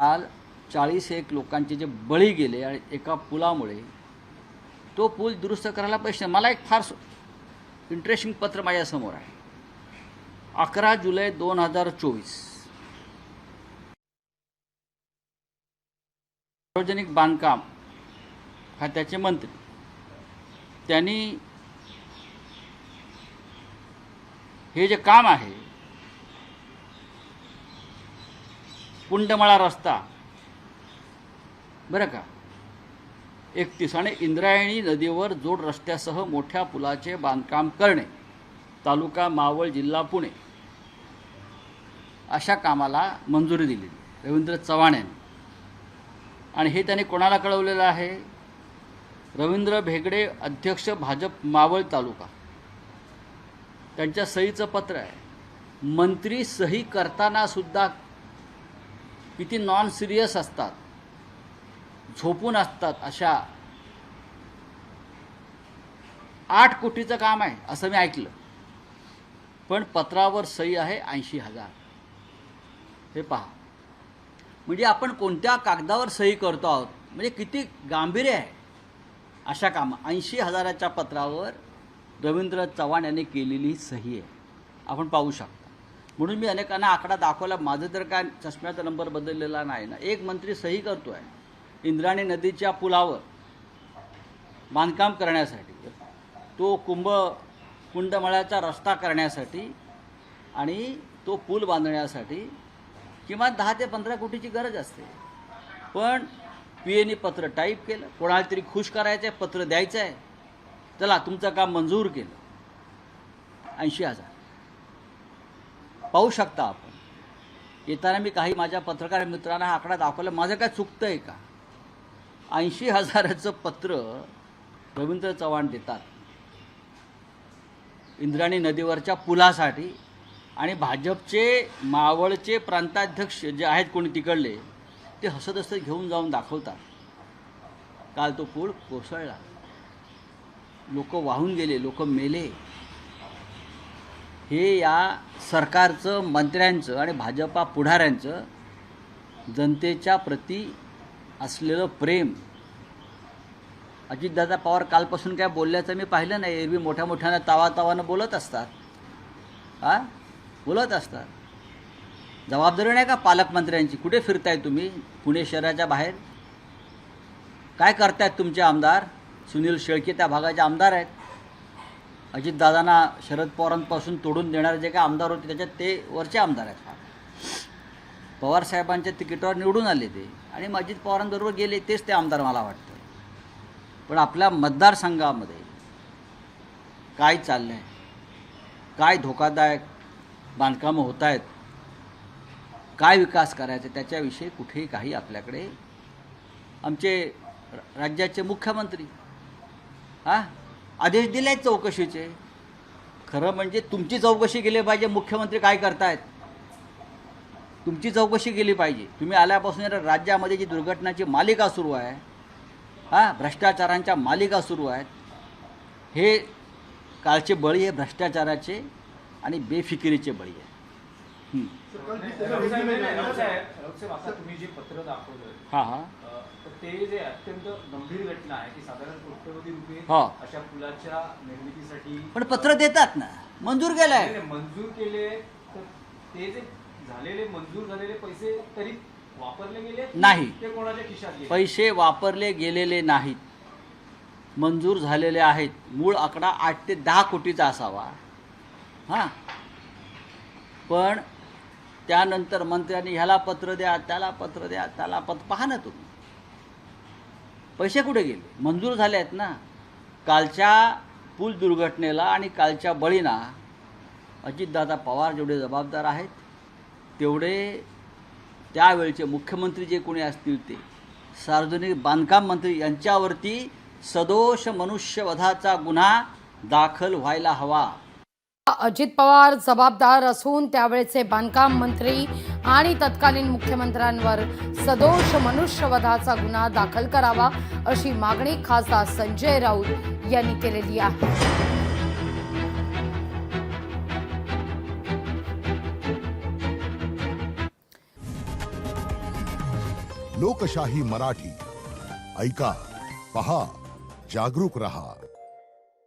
काल 41 लोकांचे जे बळी गेले आणि एका पुलामुळे तो पूल दुरुस्त करायला पैसे. मला एक फार इंटरेस्टिंग पत्र माझ्यासमोर आहे. 11 जुलै 2024 सार्वजनिक बांधकाम खात्याचे मंत्री त्यांनी हे जे काम आहे कुंडमळा रस्ता बरं का 31 आणि इंद्रायणी नदीवर जोड रस्त्यासह मोठ्या पुलाचे बांधकाम करणे, तालुका मावळ, जिल्हा पुणे, अशा कामाला मंजुरी दिली रवींद्र चव्हाण यांनी. आणि हे त्यांनी कोणाला कळवलेलं आहे? रवींद्र भेगडे, अध्यक्ष भाजप मावळ तालुका. त्यांच्या सहीचं पत्र आहे. मंत्री सही करताना सुद्धा किती नॉन सिरियस असतात, झोपून असतात. अशा 8 कोटीचं काम आहे असं मी ऐकलं, पण पत्रावर सही आहे 80,000. हे पहा, म्हणजे आपण कोणत्या कागदावर सही करतो आहोत, म्हणजे किती गांभीर्य आहे अशा कामं. 80,000च्या पत्रावर रवींद्र चव्हाण यांनी केलेली सही आहे, आपण पाहू शकता. म्हणून मी अनेकांना आकडा दाखवला. माझं तर काय चष्म्याचा नंबर बदललेला नाही ना. एक मंत्री सही करतो आहे इंद्रायणी नदीच्या पुलावर बांधकाम करण्यासाठी, तो कुंडमळ्याचा रस्ता करण्यासाठी आणि तो पूल बांधण्यासाठी किमान 10 ते 15 कोटीची गरज असते. पण पीएनी पत्र टाईप केलं, कोणाला तरी खुश करायचं आहे, पत्र द्यायचं आहे, चला तुमचं काम मंजूर केलं. 80,000 पाहू शकता आपण. येताना मी काही माझ्या पत्रकार मित्रांना हा आकडा दाखवला. माझं काय चुकतं आहे का? 80,000चं पत्र रवींद्र चव्हाण देतात इंद्रायणी नदीवरच्या पुलासाठी. आणि भाजपचे मावळचे प्रांताध्यक्ष जे आहेत कोणी तिकडले, ते हसत हसत घेऊन जाऊन दाखवतात. काल तो पूल कोसळला, लोक वाहून गेले, लोक मेले. हे या सरकारचं, मंत्र्यांचं आणि भाजपा पुढाऱ्यांचं जनतेच्या प्रती असलेलं प्रेम. अजितदादा पवार कालपासून काय बोलल्याचं मी पाहिलं नाही. एरवी मोठ्या मोठ्यानं तावातावानं बोलत असतात, बोलत असतात. जबाबदारी नाही का पालकमंत्र्यांची? कुठे फिरताय तुम्ही? पुणे शहराच्या बाहेर काय करतायत तुमचे आमदार? सुनील शेळके त्या भागाचे आमदार आहेत. अजितदादांना शरद पवारांपासून तोडून देणारे जे काय आमदार होते त्याच्यात ते वरचे आमदार आहेत. पवारसाहेबांच्या तिकीटावर निवडून आले ते आणि अजित पवारांबरोबर गेले, तेच ते आमदार मला वाटतं. पण आपल्या मतदारसंघामध्ये काय चाललं आहे, काय धोकादायक बांधकामं होत आहेत, काय विकास करायचा, त्याच्याविषयी कुठेही काही आपल्याकडे. आमचे राज्याचे मुख्यमंत्री आदेश दिले आहेत चौकशीचे. खरं म्हणजे तुमची चौकशी केली पाहिजे. मुख्यमंत्री काय करतायत तुमची चौकशी केली पाहिजे. तुम्ही आल्यापासून राज्यामध्ये जी दुर्घटनाची मालिका सुरू आहे, भ्रष्टाचारांच्या मालिका सुरू आहेत, हे कालचे बळी हे भ्रष्टाचाराचे आणि बेफिकिरीचे बळी आहे. ते जे अत्यंत गंभीर घटना आहे की साधारण कोट्यवधी रुपये अशा पुलाच्या निर्मितीसाठी पण पत्र देतात ना, मंजूर केलंय, मंजूर केले, तर ते जे झालेले मंजूर झालेले पैसे तरी वापरले गेले नाही. ते कोणाच्या खिशात गेले? पैसे वापरले गेलेले नाहीत, मंजूर झालेले आहेत. मूळ आकडा 8 ते 10 कोटीचा असावा. पण त्यानंतर मंत्र्यांनी ह्याला पत्र द्या, त्याला पत्र द्या, त्याला पत्र. पहा ना तुम्ही, पैसे कुठे गेले? मंजूर झाले आहेत ना. कालच्या पूल दुर्घटनेला आणि कालच्या बळींना अजितदादा पवार जेवढे जबाबदार आहेत, तेवढे त्यावेळचे मुख्यमंत्री जे कोणी असतील ते सार्वजनिक बांधकाम मंत्री यांच्यावरती सदोष मनुष्यवधाचा गुन्हा दाखल व्हायला हवा. अजित पवार जबाबदार असून त्यावेळेचे बांधकाम मंत्री आणि तत्कालीन मुख्यमंत्र्यांवर सदोष मनुष्यवधाचा गुन्हा दाखल करावा, अशी मागणी खासदार संजय राऊत यांनी केलेली आहे. लोकशाही मराठी ऐका, पहा, जागरूक रहा.